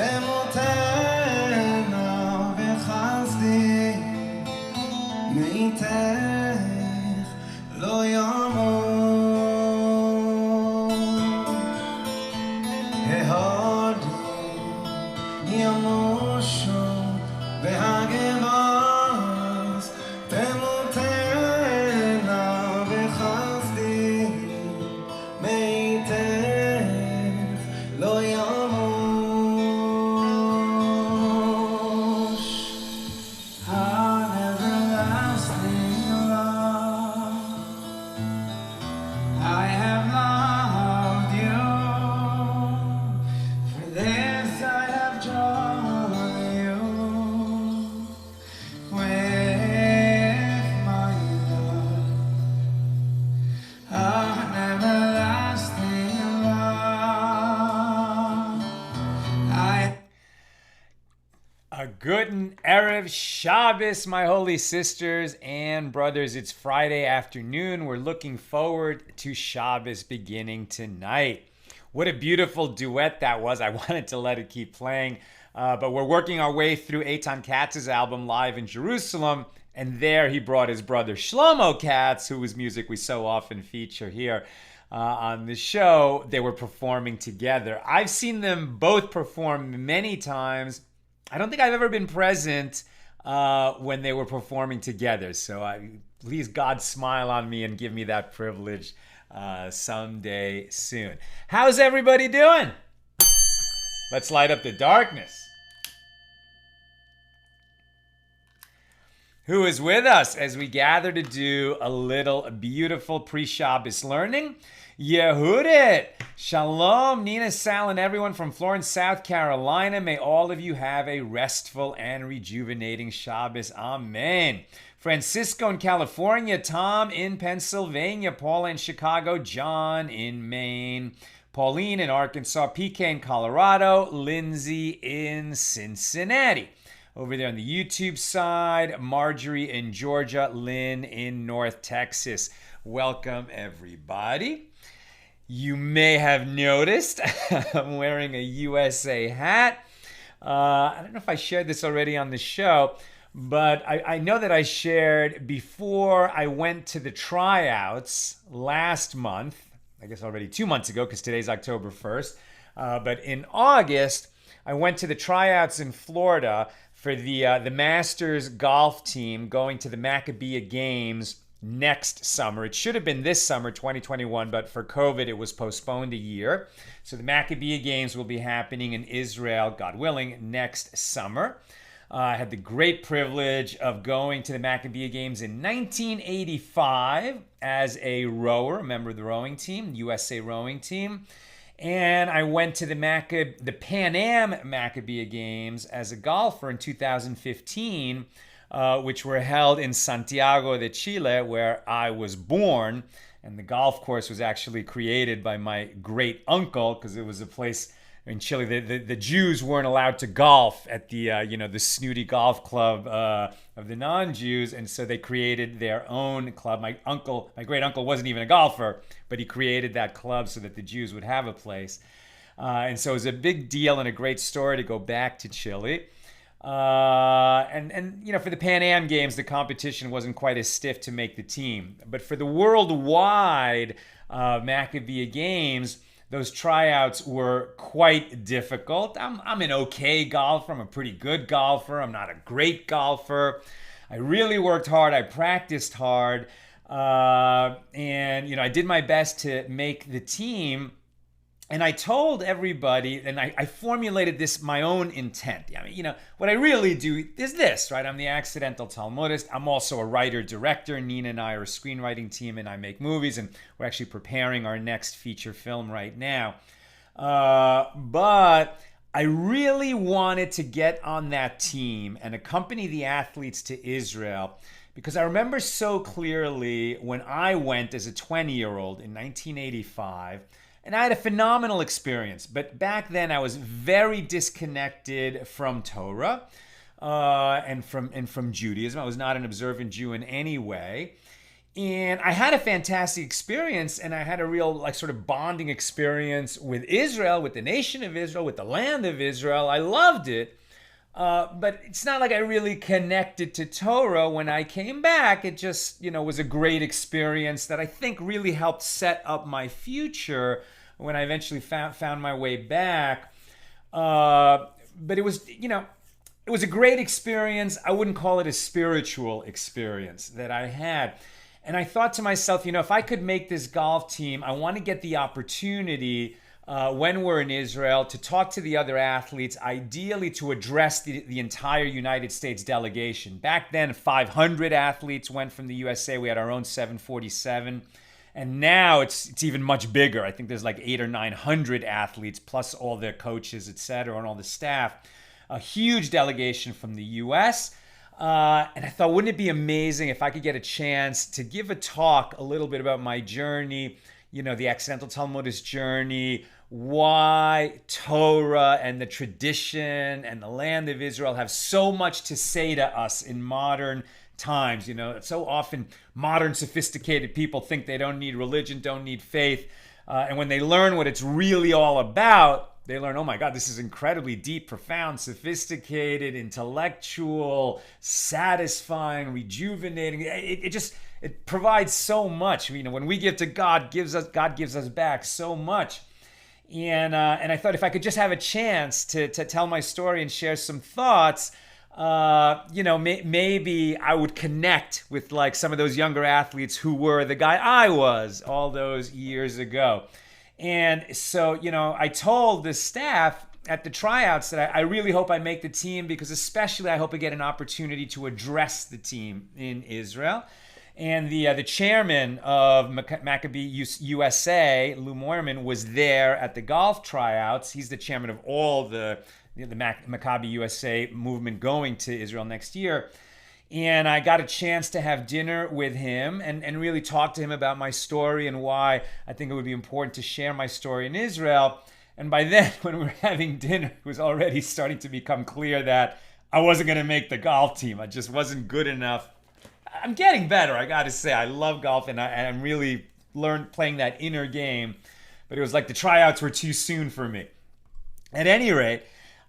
תמותנה וחסדי מאיתך לא ימות ההודו ימושו והגבס תמותנה וחסדי מאיתך לא ימות Guten Erev Shabbos, my holy sisters and brothers. It's Friday afternoon. We're looking forward to Shabbos beginning tonight. What a beautiful duet that was. I wanted to let it keep playing, but we're working our way through Eitan Katz's album Live in Jerusalem, and there he brought his brother Shlomo Katz, whose music we so often feature here on the show. They were performing together. I've seen them both perform many times. I don't think I've ever been present when they were performing together. So please, God, smile on me and give me that privilege someday soon. How's everybody doing? Let's light up the darkness. Who is with us as we gather to do a little beautiful pre-Shabbos learning? Yehudit! Shalom, Nina, Sal, and everyone from Florence, South Carolina. May all of you have a restful and rejuvenating Shabbos. Amen. Francisco in California, Tom in Pennsylvania, Paula in Chicago, John in Maine, Pauline in Arkansas, PK in Colorado, Lindsay in Cincinnati. Over there on the YouTube side, Marjorie in Georgia, Lynn in North Texas. Welcome, everybody. You may have noticed I'm wearing a USA hat. I don't know if I shared this already on the show, but I know that I shared before I went to the tryouts last month, I guess already 2 months ago because today's October 1st, but in August, I went to the tryouts in Florida for the Masters golf team going to the Maccabiah Games next summer. It should have been this summer, 2021, but for COVID, it was postponed a year. So the Maccabiah Games will be happening in Israel, God willing, next summer. I had the great privilege of going to the Maccabiah Games in 1985 as a rower, a member of the rowing team, USA rowing team. And I went to the Pan Am Maccabiah Games as a golfer in 2015, which were held in Santiago de Chile, where I was born. And the golf course was actually created by my great uncle, because it was a place in Chile. The Jews weren't allowed to golf at the the snooty golf club of the non-Jews, and so they created their own club. My great uncle wasn't even a golfer, but he created that club so that the Jews would have a place. And so it was a big deal and a great story to go back to Chile. And for the Pan Am Games, the competition wasn't quite as stiff to make the team. But for the worldwide Maccabiah Games, those tryouts were quite difficult. I'm an okay golfer. I'm a pretty good golfer. I'm not a great golfer. I really worked hard. I practiced hard. And I did my best to make the team. And I told everybody, and I formulated this, my own intent. I mean, what I really do is this, right? I'm the accidental Talmudist. I'm also a writer-director. Nina and I are a screenwriting team, and I make movies, and we're actually preparing our next feature film right now. But I really wanted to get on that team and accompany the athletes to Israel, because I remember so clearly when I went as a 20-year-old in 1985, and I had a phenomenal experience. But back then, I was very disconnected from Torah and from Judaism. I was not an observant Jew in any way. And I had a fantastic experience, and I had a real like sort of bonding experience with Israel, with the nation of Israel, with the land of Israel. I loved it. But it's not like I really connected to Torah when I came back. It just, was a great experience that I think really helped set up my future when I eventually found my way back. But it was, it was a great experience. I wouldn't call it a spiritual experience that I had. And I thought to myself, if I could make this golf team, I want to get the opportunity when we're in Israel to talk to the other athletes, ideally to address the entire United States delegation. Back then, 500 athletes went from the USA. We had our own 747. And now it's even much bigger. I think there's like 800 or 900 athletes, plus all their coaches, et cetera, and all the staff. A huge delegation from the US. And I thought, wouldn't it be amazing if I could get a chance to give a talk a little bit about my journey, the accidental Talmudist journey, why Torah and the tradition and the land of Israel have so much to say to us in modern times. So often modern sophisticated people think they don't need religion, don't need faith. And when they learn what it's really all about, they learn, oh my God, this is incredibly deep, profound, sophisticated, intellectual, satisfying, rejuvenating. It provides so much. When we give to God, God gives us back so much. And I thought if I could just have a chance to tell my story and share some thoughts, maybe I would connect with like some of those younger athletes who were the guy I was all those years ago. And so, I told the staff at the tryouts that I really hope I make the team, because especially I hope I get an opportunity to address the team in Israel. And the chairman of Maccabi USA, Lou Moerman, was there at the golf tryouts. He's the chairman of all the Maccabi USA movement going to Israel next year. And I got a chance to have dinner with him and really talk to him about my story and why I think it would be important to share my story in Israel. And by then, when we were having dinner, it was already starting to become clear that I wasn't going to make the golf team. I just wasn't good enough. I'm getting better, I got to say. I love golf, and I'm really learned playing that inner game. But it was like the tryouts were too soon for me. At any rate,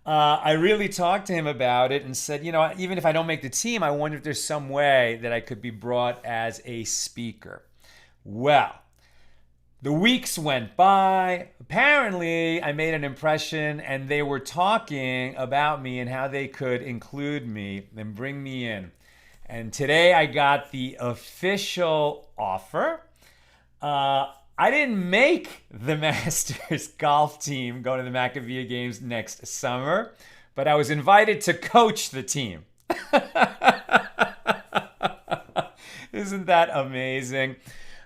I really talked to him about it and said, even if I don't make the team, I wonder if there's some way that I could be brought as a speaker. Well, the weeks went by. Apparently, I made an impression, and they were talking about me and how they could include me and bring me in. And today I got the official offer. I didn't make the Masters golf team go to the Maccabi Games next summer, but I was invited to coach the team. Isn't that amazing?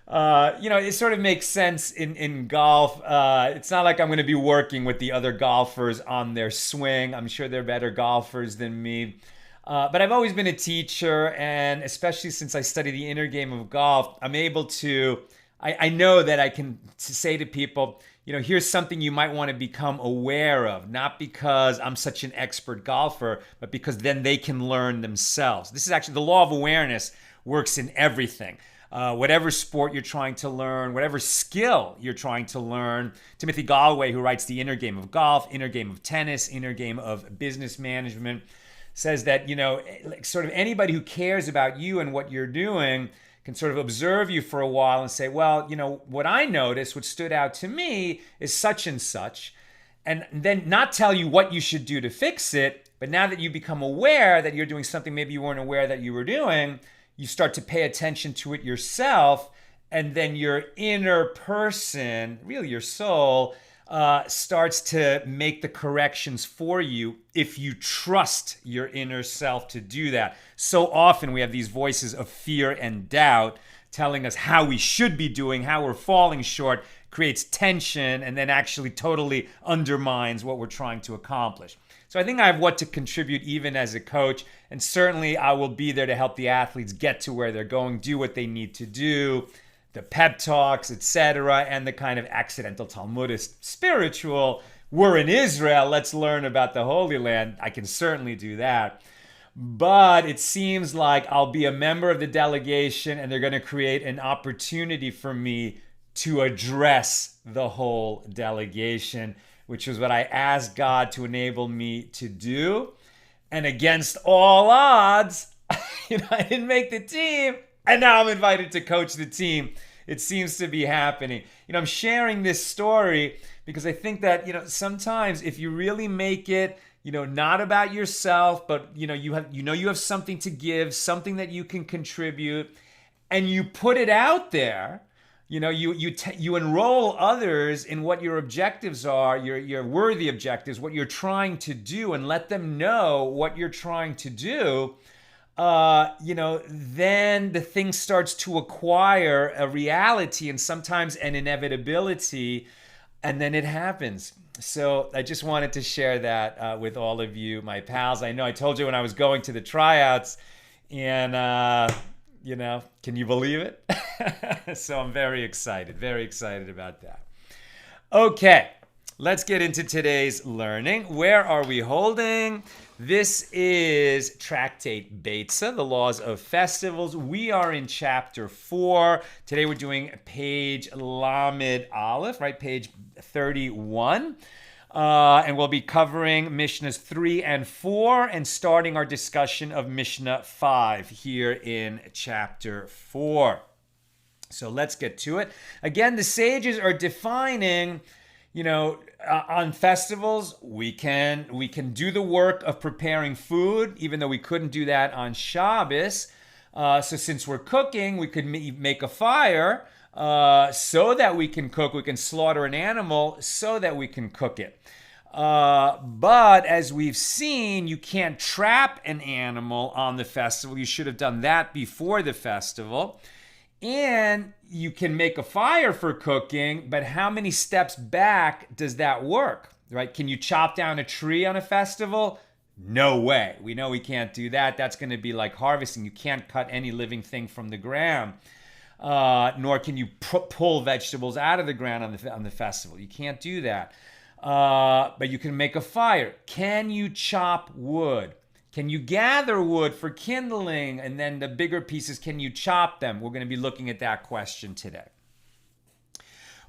It sort of makes sense in golf. It's not like I'm going to be working with the other golfers on their swing. I'm sure they're better golfers than me. But I've always been a teacher, and especially since I study the inner game of golf, I'm able to... I know that I can say to people, here's something you might want to become aware of, not because I'm such an expert golfer, but because then they can learn themselves. This is actually the law of awareness works in everything. Whatever sport you're trying to learn, whatever skill you're trying to learn. Timothy Galloway, who writes The Inner Game of Golf, Inner Game of Tennis, Inner Game of Business Management, says that, sort of anybody who cares about you and what you're doing can sort of observe you for a while and say, well, what I noticed, what stood out to me is such and such, and then not tell you what you should do to fix it, but now that you become aware that you're doing something maybe you weren't aware that you were doing, you start to pay attention to it yourself, and then your inner person, really your soul, starts to make the corrections for you if you trust your inner self to do that. So often we have these voices of fear and doubt telling us how we should be doing, how we're falling short, creates tension, and then actually totally undermines what we're trying to accomplish. So I think I have what to contribute even as a coach, and certainly I will be there to help the athletes get to where they're going, do what they need to do, the pep talks, etc., and the kind of accidental Talmudist spiritual. We're in Israel, let's learn about the Holy Land. I can certainly do that. But it seems like I'll be a member of the delegation and they're going to create an opportunity for me to address the whole delegation, which was what I asked God to enable me to do. And against all odds, I didn't make the team, and now I'm invited to coach the team. It seems to be happening. I'm sharing this story because I think that, sometimes if you really make it, not about yourself, but you have something to give, something that you can contribute, and you put it out there. You enroll others in what your objectives are, your worthy objectives, what you're trying to do, and let them know what you're trying to do. Then the thing starts to acquire a reality and sometimes an inevitability, and then it happens. So I just wanted to share that with all of you, my pals. I know I told you when I was going to the tryouts, and can you believe it? So I'm very excited about that. Okay, let's get into today's learning. Where are we holding? This is Tractate Beitzah, the laws of festivals. We are in chapter 4. Today we're doing page Lamed Aleph, right? Page 31. And we'll be covering Mishnahs 3 and 4 and starting our discussion of Mishnah 5 here in chapter 4. So let's get to it. Again, the sages are defining, on festivals, we can do the work of preparing food, even though we couldn't do that on Shabbos. So since we're cooking, we could make a fire so that we can cook. We can slaughter an animal so that we can cook it. But as we've seen, you can't trap an animal on the festival. You should have done that before the festival. And you can make a fire for cooking, but how many steps back does that work, right? Can you chop down a tree on a festival? No way. We know we can't do that. That's going to be like harvesting. You can't cut any living thing from the ground, nor can you pull vegetables out of the ground on the festival. You can't do that. But you can make a fire. Can you chop wood? Can you gather wood for kindling? And then the bigger pieces, can you chop them? We're going to be looking at that question today.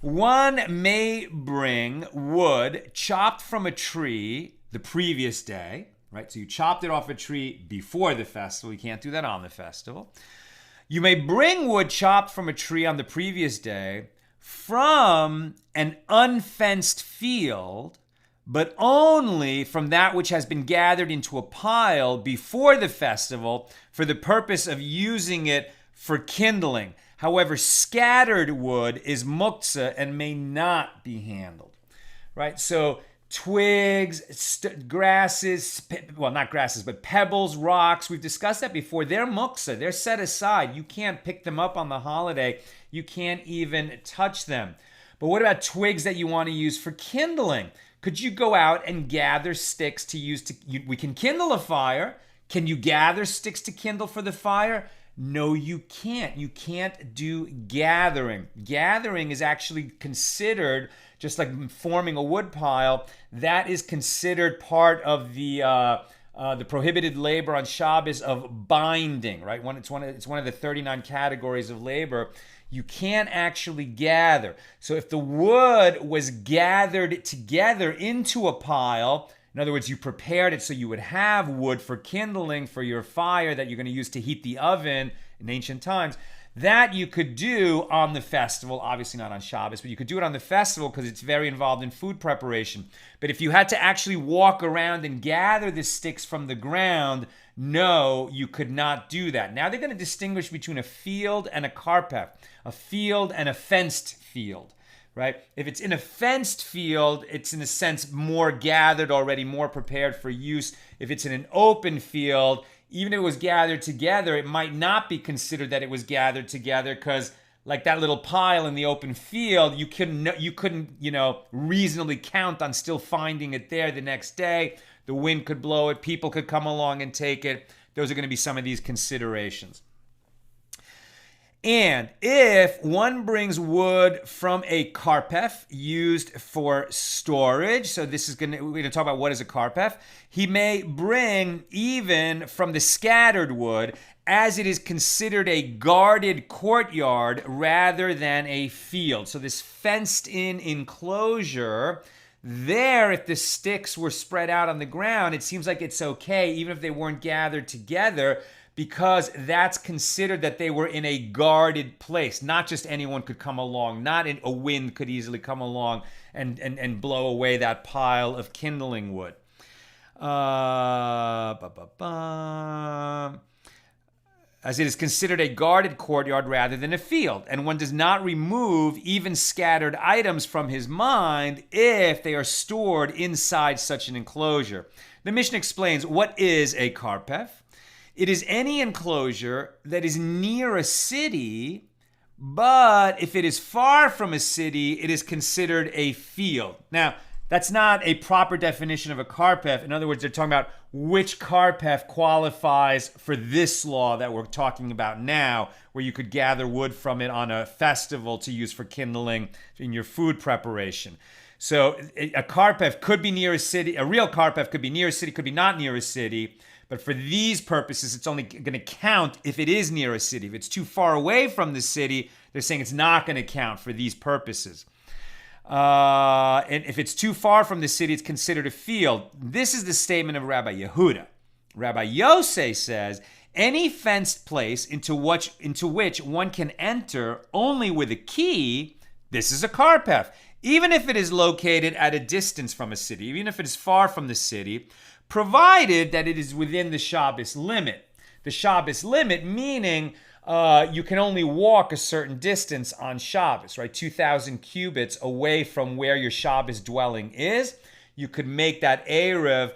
One may bring wood chopped from a tree the previous day, right? So you chopped it off a tree before the festival. You can't do that on the festival. You may bring wood chopped from a tree on the previous day from an unfenced field, but only from that which has been gathered into a pile before the festival for the purpose of using it for kindling. However, scattered wood is muktzah and may not be handled, right? So twigs, grasses, well, not grasses, but pebbles, rocks, we've discussed that before. They're muktzah, they're set aside. You can't pick them up on the holiday. You can't even touch them. But what about twigs that you want to use for kindling? Could you go out and gather sticks to use we can kindle a fire. Can you gather sticks to kindle for the fire? No, you can't. You can't do gathering. Gathering is actually considered, just like forming a wood pile, that is considered part of the prohibited labor on Shabbos of binding, right? It's one of the 39 categories of labor. You can't actually gather. So if the wood was gathered together into a pile, in other words, you prepared it so you would have wood for kindling for your fire that you're going to use to heat the oven in ancient times, that you could do on the festival. Obviously not on Shabbos, but you could do it on the festival because it's very involved in food preparation. But if you had to actually walk around and gather the sticks from the ground, no, you could not do that. Now they're going to distinguish between a field and a karpef, a field and a fenced field, right? If it's in a fenced field, it's in a sense more gathered already, more prepared for use. If it's in an open field, even if it was gathered together, it might not be considered that it was gathered together because like that little pile in the open field, you couldn't reasonably count on still finding it there the next day. The wind could blow it. People could come along and take it. Those are going to be some of these considerations. And if one brings wood from a karpef used for storage, so we're gonna talk about what is a karpef. He may bring even from the scattered wood, as it is considered a guarded courtyard rather than a field. So this fenced-in enclosure, there, if the sticks were spread out on the ground, it seems like it's okay, even if they weren't gathered together, because that's considered that they were in a guarded place. Not just anyone could come along, not a wind could easily come along and blow away that pile of kindling wood. As it is considered a guarded courtyard rather than a field, and one does not remove even scattered items from his mind if they are stored inside such an enclosure. The Mishnah explains what is a karpef. It is any enclosure that is near a city, but if it is far from a city, it is considered a field. Now, that's not a proper definition of a karpef. In other words, they're talking about which karpef qualifies for this law that we're talking about now, where you could gather wood from it on a festival to use for kindling in your food preparation. So a karpef could be near a city. A real karpef could be near a city, could be not near a city. But for these purposes, it's only going to count if it is near a city. If it's too far away from the city, they're saying it's not going to count for these purposes. And if it's too far from the city, it's considered a field. This is the statement of Rabbi Yehuda. Rabbi Yosei says, any fenced place into which one can enter only with a key, this is a karpef. Even if it is located at a distance from a city, even if it is far from the city, provided that it is within the Shabbos limit. The Shabbos limit meaning you can only walk a certain distance on Shabbos, right? 2,000 cubits away from where your Shabbos dwelling is. You could make that Erev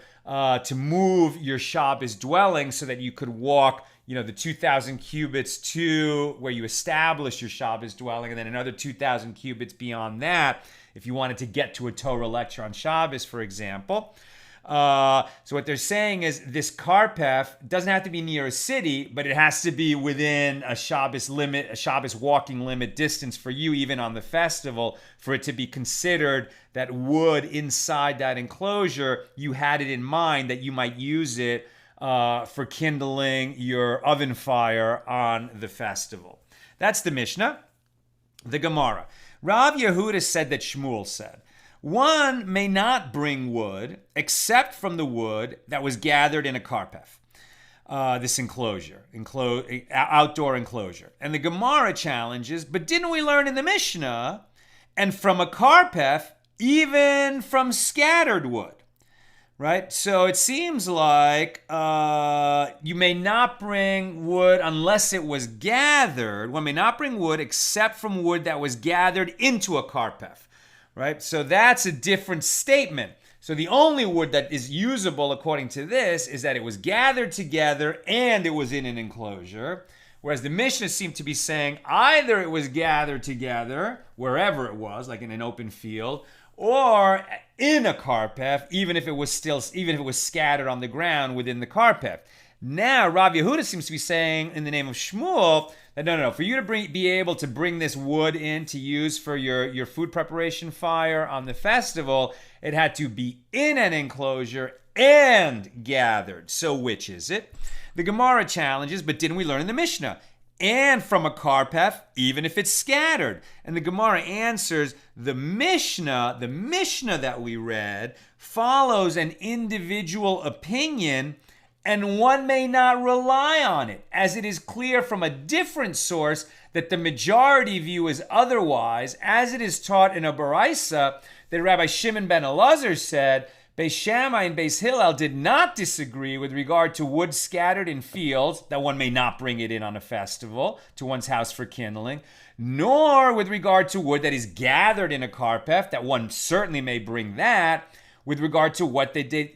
to move your Shabbos dwelling so that you could walk, the 2,000 cubits to where you establish your Shabbos dwelling, and then another 2,000 cubits beyond that if you wanted to get to a Torah lecture on Shabbos, for example. So what they're saying is this karpef doesn't have to be near a city, but it has to be within a Shabbos limit, a Shabbos walking limit distance for you, even on the festival, for it to be considered that wood inside that enclosure, you had it in mind that you might use it for kindling your oven fire on the festival. That's the Mishnah. The Gemara. Rav Yehuda said that Shmuel said, one may not bring wood except from the wood that was gathered in a karpef, this outdoor enclosure. And the Gemara challenges, but didn't we learn in the Mishnah, and from a karpef, even from scattered wood, right? So it seems like you may not bring wood unless it was gathered. One may not bring wood except from wood that was gathered into a karpef. Right? So that's a different statement. So the only wood that is usable according to this is that it was gathered together and it was in an enclosure. Whereas the Mishnah seemed to be saying either it was gathered together, wherever it was, like in an open field, or in a karpef, even if it was scattered on the ground within the karpef. Now, Rav Yehuda seems to be saying, in the name of Shmuel, that no, for you to be able to bring this wood in to use for your food preparation fire on the festival, it had to be in an enclosure and gathered. So which is it? The Gemara challenges, but didn't we learn in the Mishnah? And from a karpef, even if it's scattered. And the Gemara answers, the Mishnah that we read follows an individual opinion, and one may not rely on it, as it is clear from a different source that the majority view is otherwise, as it is taught in a Beitzah that Rabbi Shimon ben Elazar said, Beis Shammai and Beis Hillel did not disagree with regard to wood scattered in fields, that one may not bring it in on a festival to one's house for kindling, nor with regard to wood that is gathered in a karpef, that one certainly may bring that. With regard to what did they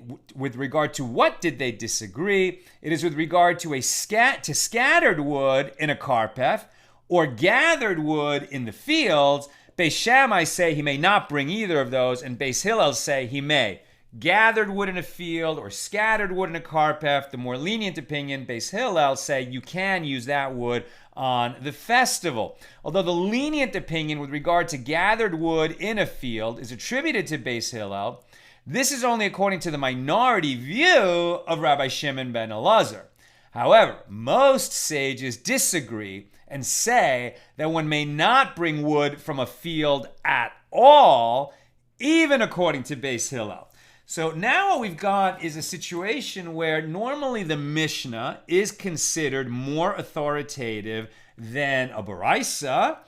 disagree? It is with regard to scattered wood in a karpef or gathered wood in the fields. Beis Shammai say he may not bring either of those, and Beis Hillel say he may. gathered wood in a field or scattered wood in a karpef, the more lenient opinion, Beis Hillel, say you can use that wood on the festival. Although the lenient opinion with regard to gathered wood in a field is attributed to Beis Hillel, this is only according to the minority view of Rabbi Shimon ben Elazar. However, most sages disagree and say that one may not bring wood from a field at all, even according to Beis Hillel. So now what we've got is a situation where normally the Mishnah is considered more authoritative than a Beitzah.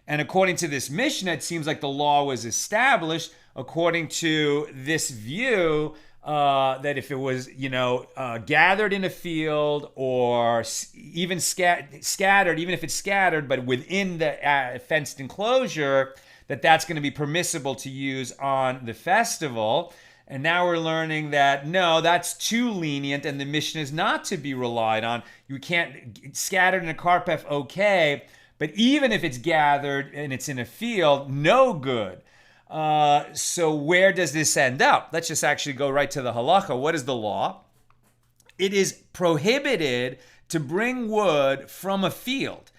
And according to this Mishnah, it seems like the law was established according to this view that if it was, gathered in a field or even scattered, even if it's scattered, but within the fenced enclosure, that's going to be permissible to use on the festival. And now we're learning that, no, that's too lenient and the Mishnah is not to be relied on. You can't, scattered in a karpef, okay, but even if it's gathered and it's in a field, no good. So where does this end up? Let's just actually go right to the halacha. What is the law? It is prohibited to bring wood from a field,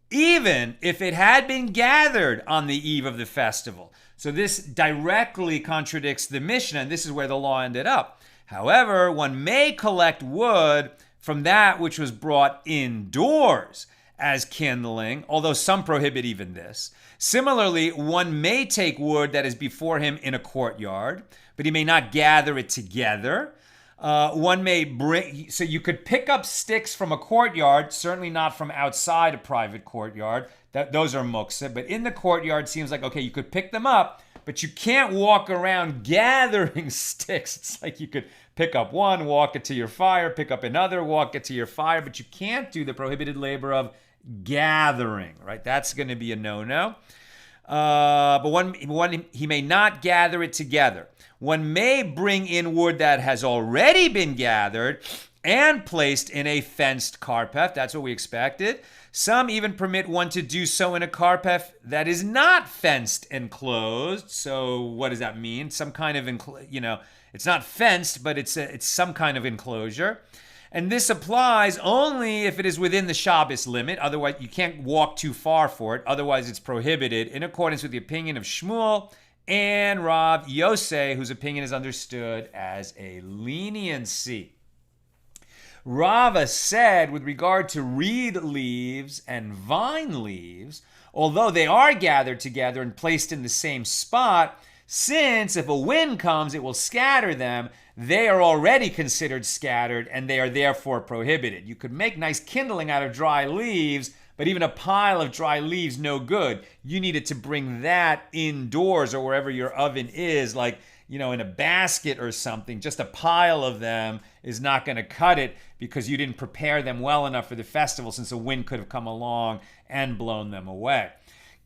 even if it had been gathered on the eve of the festival. So this directly contradicts the Mishnah, and this is where the law ended up. However, one may collect wood from that which was brought indoors as kindling, although some prohibit even this. Similarly, one may take wood that is before him in a courtyard, but he may not gather it together. One may bring, so you could pick up sticks from a courtyard, certainly not from outside a private courtyard. Those are muktzah, but in the courtyard seems like, okay, you could pick them up, but you can't walk around gathering sticks. It's like you could pick up one, walk it to your fire, pick up another, walk it to your fire, but you can't do the prohibited labor of gathering, right? That's going to be a no-no. But he may not gather it together. One may bring in wood that has already been gathered and placed in a fenced karpef. That's what we expected. Some even permit one to do so in a karpef that is not fenced and closed. So what does that mean? Some kind of, it's not fenced, but it's some kind of enclosure. And this applies only if it is within the Shabbos limit. Otherwise, you can't walk too far for it. Otherwise, it's prohibited in accordance with the opinion of Shmuel and Rav Yosei, whose opinion is understood as a leniency. Rava said with regard to reed leaves and vine leaves, although they are gathered together and placed in the same spot, since if a wind comes, it will scatter them, they are already considered scattered and they are therefore prohibited. You could make nice kindling out of dry leaves, but even a pile of dry leaves, no good. You needed to bring that indoors or wherever your oven is, like, in a basket or something. Just a pile of them is not going to cut it because you didn't prepare them well enough for the festival, since a wind could have come along and blown them away.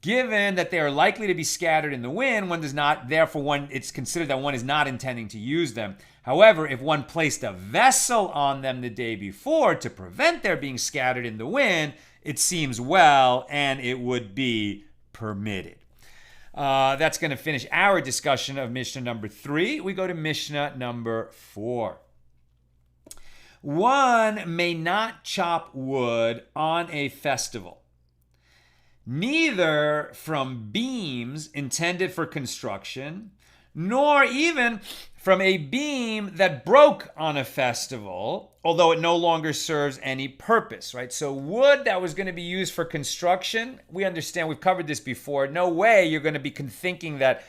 Given that they are likely to be scattered in the wind, it's considered that one is not intending to use them. However, if one placed a vessel on them the day before to prevent their being scattered in the wind, it seems well and it would be permitted. That's going to finish our discussion of Mishnah number 3. We go to Mishnah number 4. One may not chop wood on a festival, neither from beams intended for construction, nor even from a beam that broke on a festival, although it no longer serves any purpose, right? So wood that was going to be used for construction, we understand, we've covered this before. No way you're going to be thinking that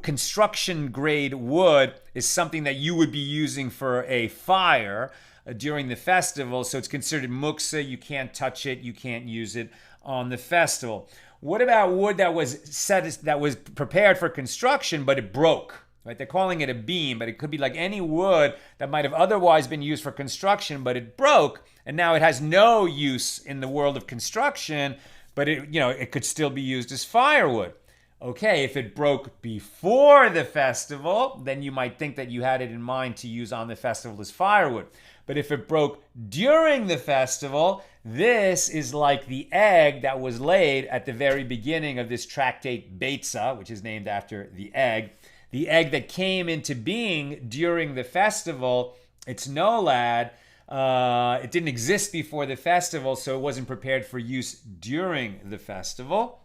construction grade wood is something that you would be using for a fire during the festival. So it's considered muktzah. You can't touch it. You can't use it on the festival. What about wood that was prepared for construction, but it broke? Right? They're calling it a beam, but it could be like any wood that might have otherwise been used for construction, but it broke, and now it has no use in the world of construction, but it could still be used as firewood. Okay, if it broke before the festival, then you might think that you had it in mind to use on the festival as firewood. But if it broke during the festival, this is like the egg that was laid at the very beginning of this tractate Beitzah, which is named after the egg. the egg that came into being during the festival, its nolad, it didn't exist before the festival, so it wasn't prepared for use during the festival.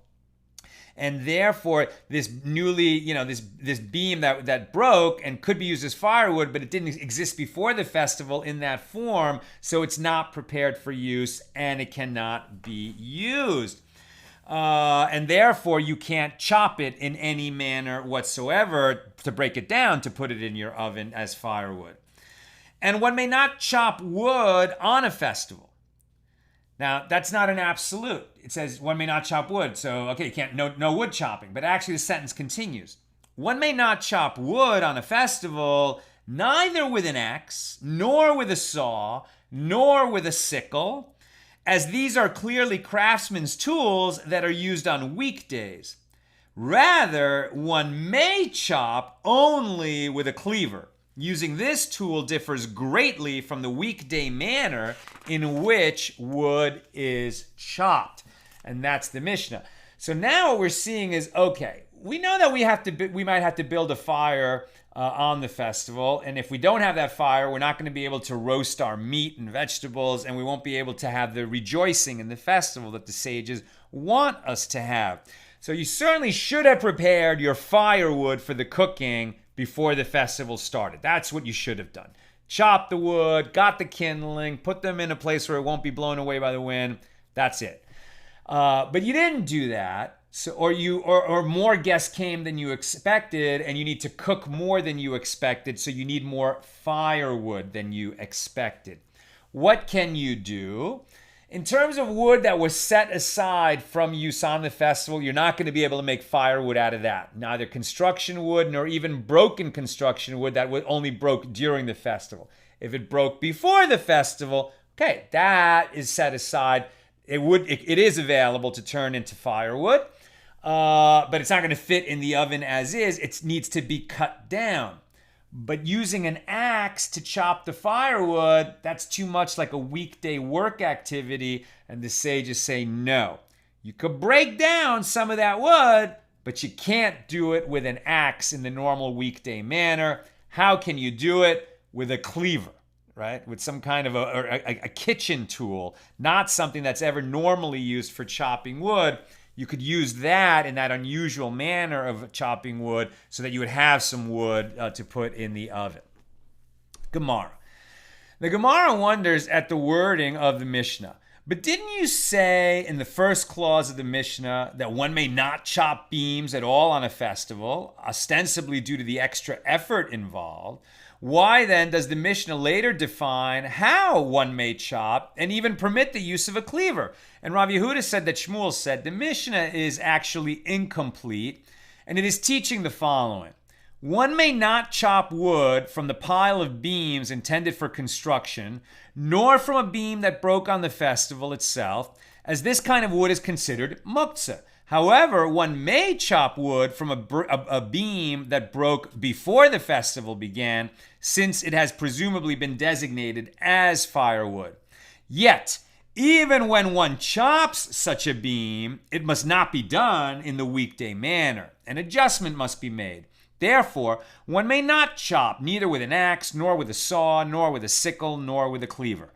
And therefore, this newly, this beam that broke and could be used as firewood, but it didn't exist before the festival in that form, so it's not prepared for use and it cannot be used. And therefore, you can't chop it in any manner whatsoever to break it down to put it in your oven as firewood. And one may not chop wood on a festival. Now, that's not an absolute. It says one may not chop wood. So, okay, you can't, no wood chopping. But actually, the sentence continues. One may not chop wood on a festival, neither with an axe, nor with a saw, nor with a sickle, as these are clearly craftsmen's tools that are used on weekdays. Rather, one may chop only with a cleaver. Using this tool differs greatly from the weekday manner in which wood is chopped. And that's the Mishnah. So now what we're seeing is, okay, we know that we might have to build a fire on the festival. And if we don't have that fire, we're not going to be able to roast our meat and vegetables, and we won't be able to have the rejoicing in the festival that the sages want us to have. So you certainly should have prepared your firewood for the cooking before the festival started. That's what you should have done. Chop the wood, got the kindling, put them in a place where it won't be blown away by the wind. That's it. But you didn't do that. So, or more guests came than you expected, and you need to cook more than you expected, so you need more firewood than you expected. What can you do? In terms of wood that was set aside from use on the festival, you're not going to be able to make firewood out of that. Neither construction wood nor even broken construction wood that only broke during the festival. If it broke before the festival, okay, that is set aside. It is available to turn into firewood, but it's not going to fit in the oven as is. It needs to be cut down. But using an axe to chop the firewood, that's too much like a weekday work activity, and the sages say no. You could break down some of that wood, but you can't do it with an axe in the normal weekday manner. How can you do it? With a cleaver, right? With some kind of a kitchen tool, not something that's ever normally used for chopping wood. You could use that in that unusual manner of chopping wood so that you would have some wood to put in the oven. Gemara. The Gemara wonders at the wording of the Mishnah. But didn't you say in the first clause of the Mishnah that one may not chop beams at all on a festival, ostensibly due to the extra effort involved? Why then does the Mishnah later define how one may chop and even permit the use of a cleaver? And Rav Yehuda said that Shmuel said the Mishnah is actually incomplete, and it is teaching the following. One may not chop wood from the pile of beams intended for construction, nor from a beam that broke on the festival itself, as this kind of wood is considered muktzah. However, one may chop wood from a beam that broke before the festival began, since it has presumably been designated as firewood. Yet, even when one chops such a beam, it must not be done in the weekday manner. An adjustment must be made. Therefore, one may not chop neither with an axe, nor with a saw, nor with a sickle, nor with a cleaver.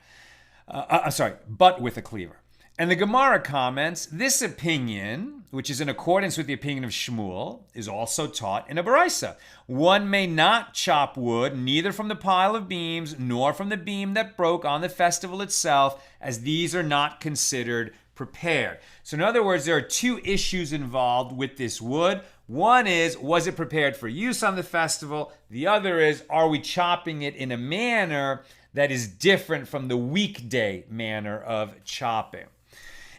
But with a cleaver. And the Gemara comments, this opinion, which is in accordance with the opinion of Shmuel, is also taught in a Beitzah. One may not chop wood, neither from the pile of beams, nor from the beam that broke on the festival itself, as these are not considered prepared. So in other words, there are two issues involved with this wood. One is, was it prepared for use on the festival? The other is, are we chopping it in a manner that is different from the weekday manner of chopping?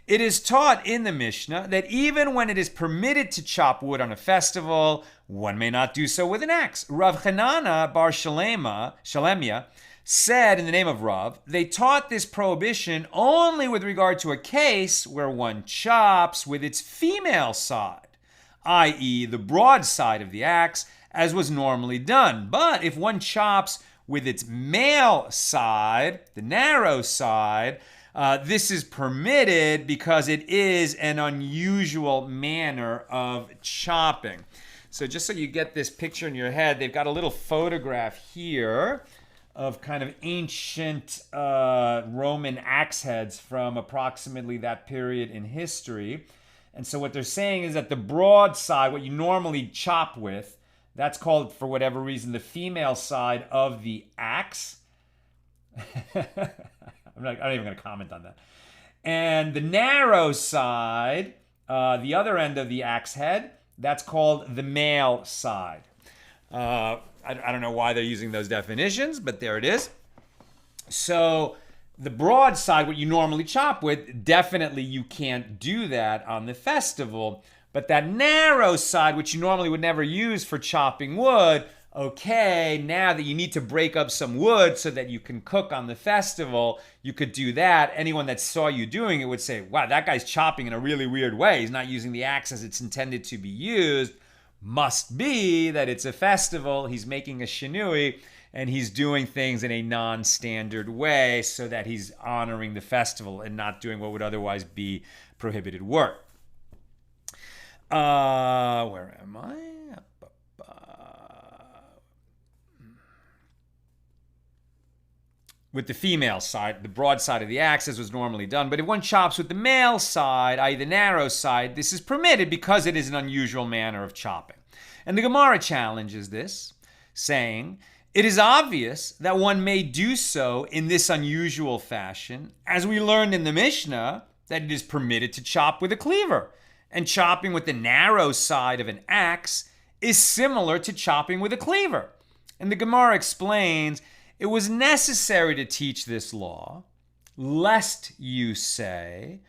It is taught in the Mishnah that even when it is permitted to chop wood on a festival, one may not do so with an axe. Rav Chanana bar Shalemia said in the name of Rav, they taught this prohibition only with regard to a case where one chops with its female side, i.e. the broad side of the axe, as was normally done. But if one chops with its male side, the narrow side, this is permitted because it is an unusual manner of chopping. So just so you get this picture in your head, they've got a little photograph here of kind of ancient Roman axe heads from approximately that period in history. And so what they're saying is that the broad side, what you normally chop with, that's called, for whatever reason, the female side of the axe. I'm not even going to comment on that. And the narrow side, the other end of the axe head, that's called the male side. I don't know why they're using those definitions, but there it is. So the broad side, what you normally chop with, definitely you can't do that on the festival. But that narrow side, which you normally would never use for chopping wood, okay, now that you need to break up some wood so that you can cook on the festival, you could do that. Anyone that saw you doing it would say, wow, that guy's chopping in a really weird way. He's not using the axe as it's intended to be used. Must be that it's a festival. He's making a shinui, and he's doing things in a non-standard way so that he's honoring the festival and not doing what would otherwise be prohibited work. Where am I? With the female side, the broad side of the axe, as was normally done. But if one chops with the male side, i.e. the narrow side, this is permitted because it is an unusual manner of chopping. And the Gemara challenges this, saying, it is obvious that one may do so in this unusual fashion, as we learned in the Mishna, that it is permitted to chop with a cleaver. And chopping with the narrow side of an axe is similar to chopping with a cleaver. And the Gemara explains, it was necessary to teach this law, lest you say,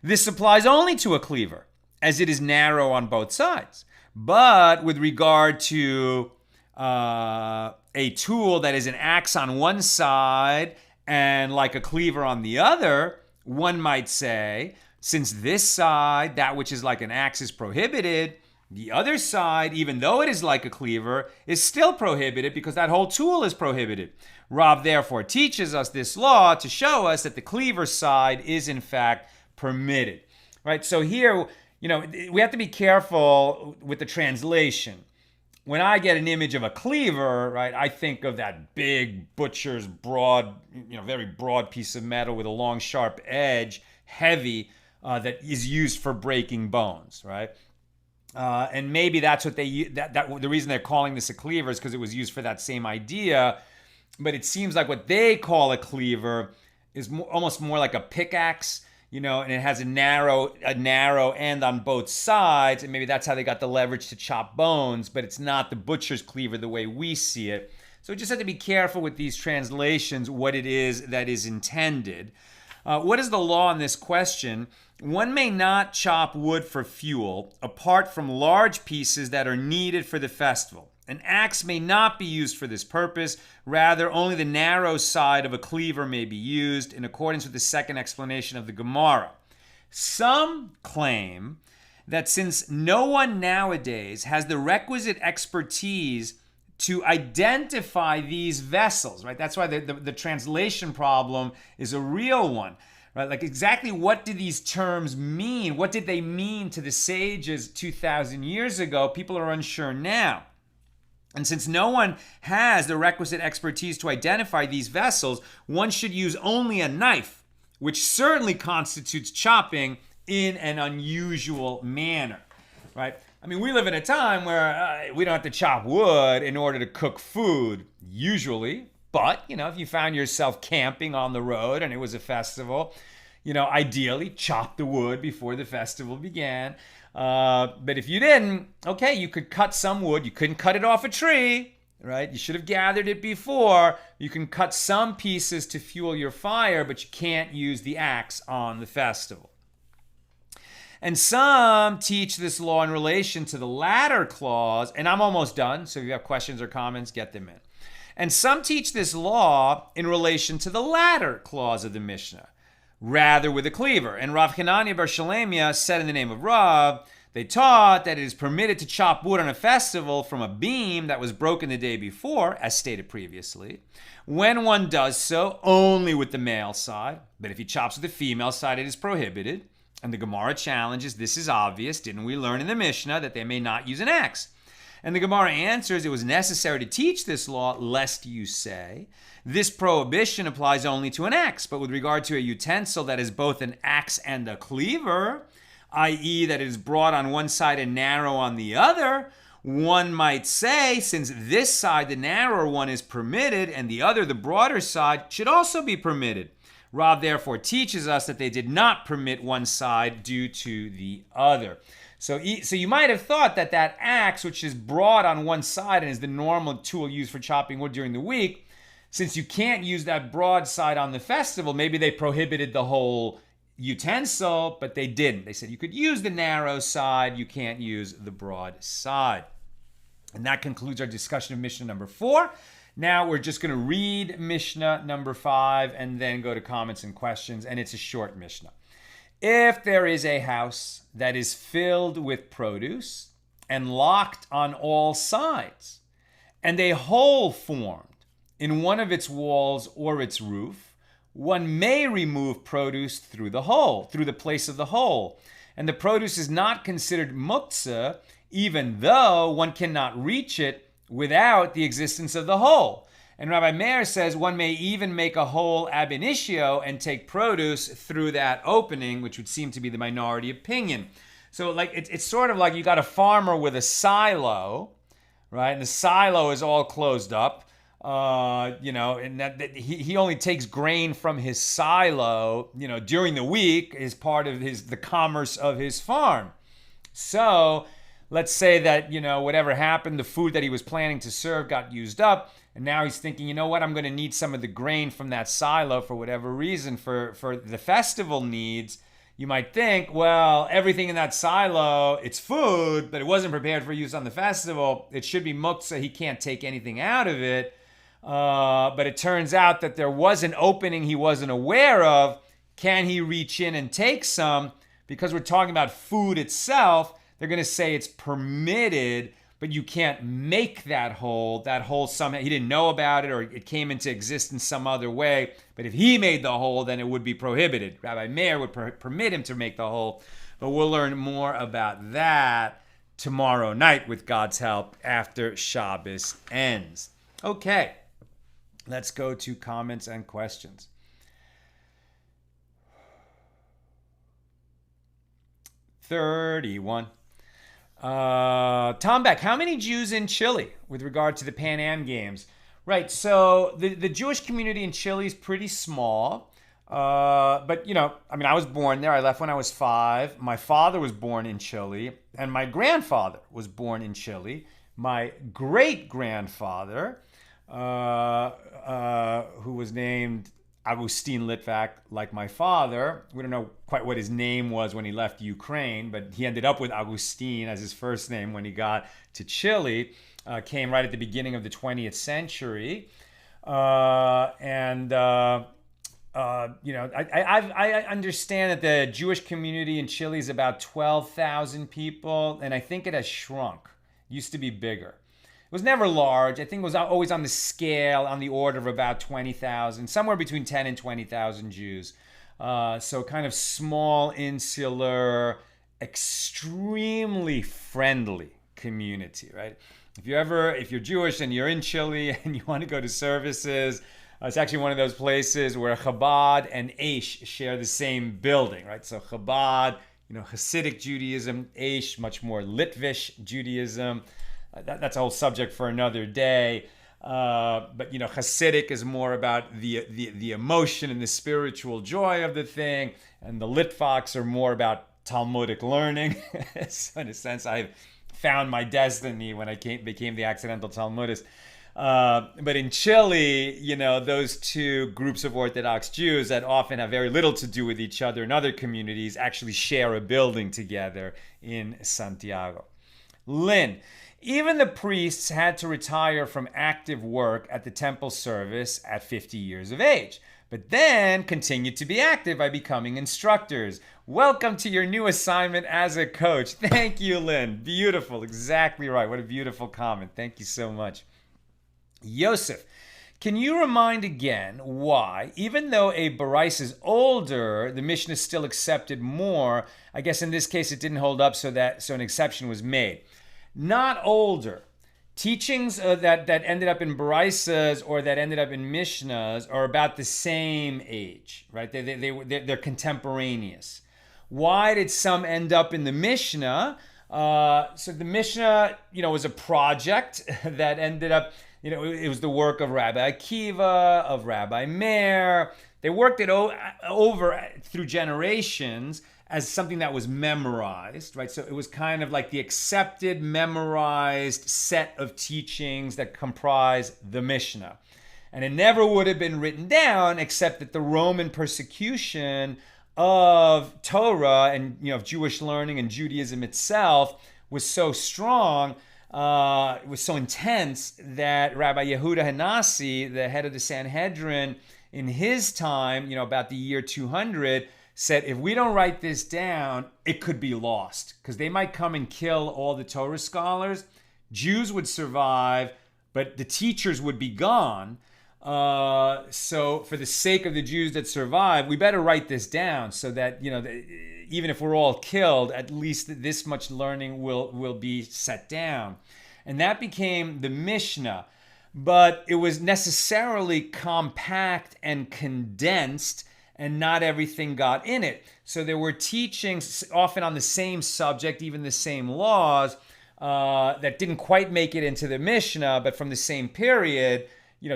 this applies only to a cleaver, as it is narrow on both sides. But with regard to a tool that is an axe on one side and like a cleaver on the other, one might say, since this side, that which is like an axe, is prohibited, the other side, even though it is like a cleaver, is still prohibited because that whole tool is prohibited. Rav therefore teaches us this law to show us that the cleaver side is in fact permitted. Right? So here, we have to be careful with the translation. When I get an image of a cleaver, right, I think of that big butcher's broad, very broad piece of metal with a long sharp edge, heavy, that is used for breaking bones, right? And maybe that's what the reason they're calling this a cleaver is because it was used for that same idea. But it seems like what they call a cleaver is almost more like a pickaxe, and it has a narrow end on both sides, and maybe that's how they got the leverage to chop bones, but it's not the butcher's cleaver the way we see it. So we just have to be careful with these translations, what it is that is intended. What is the law on this question? One may not chop wood for fuel apart from large pieces that are needed for the festival. An axe may not be used for this purpose. Rather, only the narrow side of a cleaver may be used in accordance with the second explanation of the Gemara. Some claim that since no one nowadays has the requisite expertise to identify these vessels, right? That's why the translation problem is a real one, right? Like exactly what do these terms mean? What did they mean to the sages 2,000 years ago? People are unsure now. And since no one has the requisite expertise to identify these vessels, one should use only a knife, which certainly constitutes chopping in an unusual manner, right? I mean, we live in a time where we don't have to chop wood in order to cook food, usually. But, if you found yourself camping on the road and it was a festival, ideally chop the wood before the festival began. But if you didn't, okay, you could cut some wood. You couldn't cut it off a tree, right? You should have gathered it before. You can cut some pieces to fuel your fire, but you can't use the axe on the festival. And some teach this law in relation to the latter clause, and I'm almost done, so if you have questions or comments, get them in. And some teach this law in relation to the latter clause of the Mishnah, rather with a cleaver. And Rav Hanania bar Shalemia said in the name of Rav, they taught that it is permitted to chop wood on a festival from a beam that was broken the day before, as stated previously, when one does so only with the male side. But if he chops with the female side, it is prohibited. And the Gemara challenges, this is obvious. Didn't we learn in the Mishnah that they may not use an axe? And the Gemara answers, it was necessary to teach this law, lest you say, this prohibition applies only to an axe, but with regard to a utensil that is both an axe and a cleaver, i.e. that it is broad on one side and narrow on the other, one might say, since this side, the narrower one, is permitted, and the other, the broader side, should also be permitted. Rav therefore teaches us that they did not permit one side due to the other. So you might have thought that axe, which is broad on one side and is the normal tool used for chopping wood during the week, since you can't use that broad side on the festival, maybe they prohibited the whole utensil, but they didn't. They said you could use the narrow side, you can't use the broad side. And that concludes our discussion of Mishnah number 4. Now we're just going to read Mishnah number 5 and then go to comments and questions, and it's a short Mishnah. If there is a house that is filled with produce and locked on all sides, and a hole formed in one of its walls or its roof, one may remove produce through the hole, through the place of the hole. And the produce is not considered muktzah, even though one cannot reach it without the existence of the hole. And Rabbi Meir says one may even make a hole ab initio and take produce through that opening, which would seem to be the minority opinion. So like it's sort of like you got a farmer with a silo, right? And the silo is all closed up. And that he only takes grain from his silo, during the week as part of the commerce of his farm. So let's say that, whatever happened, the food that he was planning to serve got used up. And now he's thinking, you know what, I'm going to need some of the grain from that silo for whatever reason for the festival needs. You might think, well, everything in that silo, it's food, but it wasn't prepared for use on the festival. It should be muktzah. He can't take anything out of it. But it turns out that there was an opening he wasn't aware of. Can he reach in and take some? Because we're talking about food itself, they're going to say it's permitted, but you can't make that hole. That hole somehow, he didn't know about it or it came into existence some other way. But if he made the hole, then it would be prohibited. Rabbi Meir would permit him to make the hole. But we'll learn more about that tomorrow night with God's help after Shabbos ends. Okay, let's go to comments and questions. $31. Tom Beck, how many Jews in Chile with regard to the Pan Am Games? Right, so the Jewish community in Chile is pretty small. But, I was born there. I left when I was 5. My father was born in Chile, and my grandfather was born in Chile. My great-grandfather, who was named Agustin Litvak, like my father. We don't know quite what his name was when he left Ukraine, but he ended up with Agustin as his first name when he got to Chile. Came right at the beginning of the 20th century. I understand that the Jewish community in Chile is about 12,000 people, and I think it has shrunk. It used to be bigger. It was never large. I think it was always on the scale, on the order of about 20,000, somewhere between 10 and 20,000 Jews. So kind of small, insular, extremely friendly community, right? If you're Jewish and you're in Chile and you want to go to services, it's actually one of those places where Chabad and Aish share the same building, right? So Chabad, Hasidic Judaism, Aish, much more Litvish Judaism. That's a whole subject for another day. But Hasidic is more about the emotion and the spiritual joy of the thing, and the Litvaks are more about Talmudic learning. So in a sense, I've found my destiny when I became the accidental Talmudist. But in Chile, those two groups of Orthodox Jews that often have very little to do with each other in other communities actually share a building together in Santiago. Lynn, even the priests had to retire from active work at the temple service at 50 years of age, but then continued to be active by becoming instructors. Welcome to your new assignment as a coach. Thank you, Lynn. Beautiful. Exactly right. What a beautiful comment. Thank you so much. Yosef, can you remind again why, even though a Barais is older, the Mishnah still accepted more? I guess in this case it didn't hold up, so an exception was made. Not older. teachings that ended up in Beitzahs or that ended up in Mishnas are about the same age, right? They're contemporaneous. Why did some end up in the Mishnah? So the Mishnah, was a project that ended up, it was the work of Rabbi Akiva, of Rabbi Meir. They worked it over through generations as something that was memorized, right? So it was kind of like the accepted, memorized set of teachings that comprise the Mishnah. And it never would have been written down except that the Roman persecution of Torah and of Jewish learning and Judaism itself was so strong, it was so intense that Rabbi Yehuda Hanasi, the head of the Sanhedrin, in his time, about the year 200, said, if we don't write this down, it could be lost because they might come and kill all the Torah scholars. Jews would survive, but the teachers would be gone. So for the sake of the Jews that survive, we better write this down so that, even if we're all killed, at least this much learning will be set down. And that became the Mishnah. But it was necessarily compact and condensed, and not everything got in it. So there were teachings often on the same subject, even the same laws, that didn't quite make it into the Mishnah, but from the same period,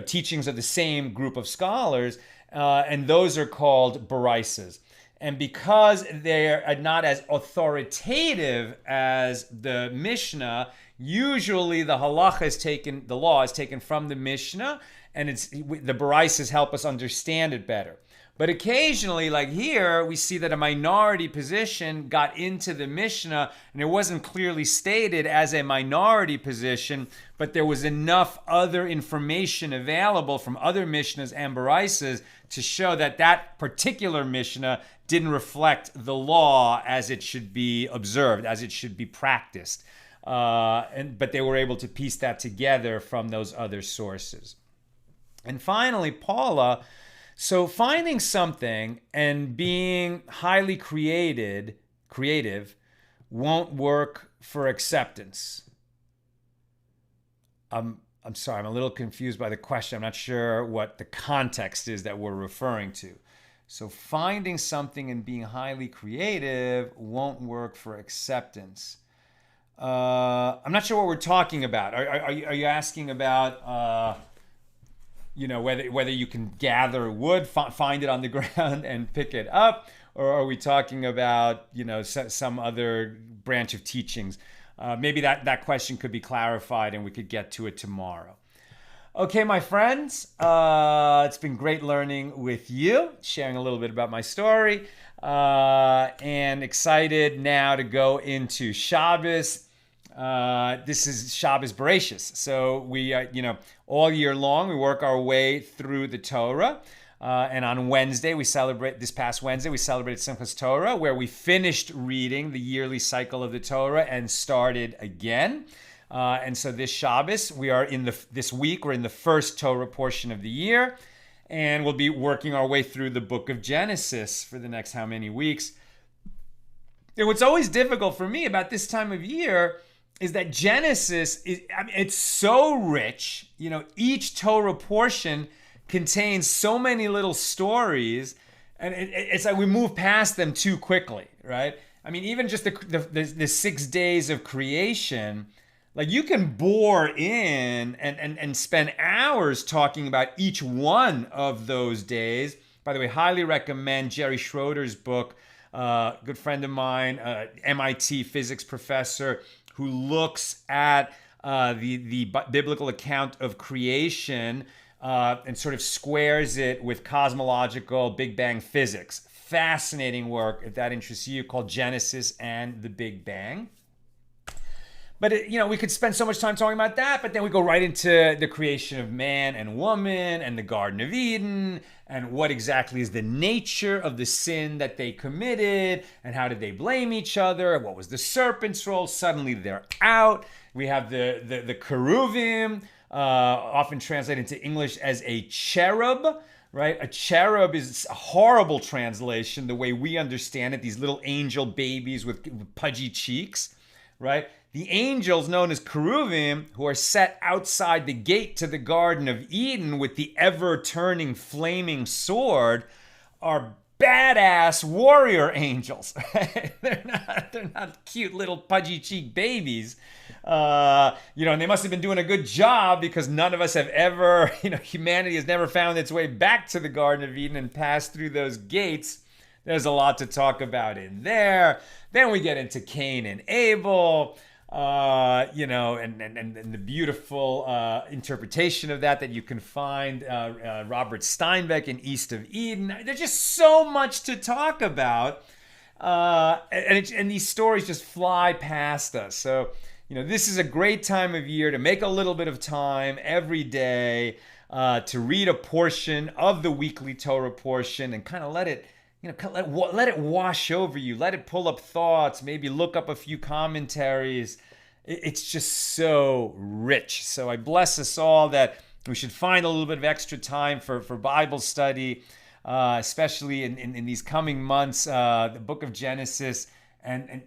teachings of the same group of scholars, and those are called Beitzahs. And because they're not as authoritative as the Mishnah, usually the halacha is taken, the law is taken from the Mishnah, and the Beitzahs help us understand it better. But occasionally, like here, we see that a minority position got into the Mishnah, and it wasn't clearly stated as a minority position, but there was enough other information available from other Mishnahs and Beitzahs to show that that particular Mishnah didn't reflect the law as it should be observed, as it should be practiced. But they were able to piece that together from those other sources. And finally, Paula. So finding something and being highly creative won't work for acceptance. I'm sorry, I'm a little confused by the question. I'm not sure what the context is that we're referring to. So finding something and being highly creative won't work for acceptance. I'm not sure what we're talking about. Are you asking about whether you can gather wood, find it on the ground and pick it up, or are we talking about, some other branch of teachings? Maybe that question could be clarified and we could get to it tomorrow. Okay, my friends, it's been great learning with you, sharing a little bit about my story, and excited now to go into Shabbos. This is Shabbos Bereshis. So we, all year long, we work our way through the Torah. And on Wednesday, this past Wednesday, we celebrated Simchas Torah, where we finished reading the yearly cycle of the Torah and started again. And so this Shabbos, this week, we're in the first Torah portion of the year. And we'll be working our way through the book of Genesis for the next how many weeks. And what's always difficult for me about this time of year is that Genesis it's so rich. Each Torah portion contains so many little stories, and it's like we move past them too quickly, right? I mean, even just the 6 days of creation, like you can bore in and spend hours talking about each one of those days. By the way, highly recommend Jerry Schroeder's book, good friend of mine, MIT physics professor, who looks at the biblical account of creation and sort of squares it with cosmological Big Bang physics. Fascinating work, if that interests you, called Genesis and the Big Bang. But, we could spend so much time talking about that, but then we go right into the creation of man and woman and the Garden of Eden and what exactly is the nature of the sin that they committed and how did they blame each other? What was the serpent's role? Suddenly they're out. We have the cheruvim, often translated into English as a cherub, right? A cherub is a horrible translation, the way we understand it, these little angel babies with pudgy cheeks, right? The angels known as Keruvim, who are set outside the gate to the Garden of Eden with the ever-turning flaming sword, are badass warrior angels. They're not cute little pudgy cheek babies. And they must have been doing a good job, because none of us have ever, humanity has never found its way back to the Garden of Eden and passed through those gates. There's a lot to talk about in there. Then we get into Cain and Abel. And the beautiful interpretation of that you can find Robert Steinbeck in East of Eden. There's just so much to talk about, and these stories just fly past us. So, this is a great time of year to make a little bit of time every day to read a portion of the weekly Torah portion and kind of let it wash over you. Let it pull up thoughts. Maybe look up a few commentaries. It's just so rich. So I bless us all that we should find a little bit of extra time for Bible study, especially in these coming months, the book of Genesis, and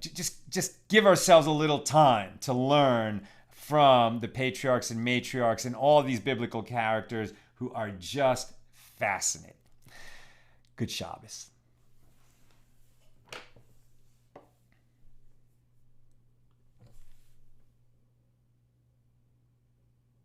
just give ourselves a little time to learn from the patriarchs and matriarchs and all these biblical characters who are just fascinating. Good Shabbos.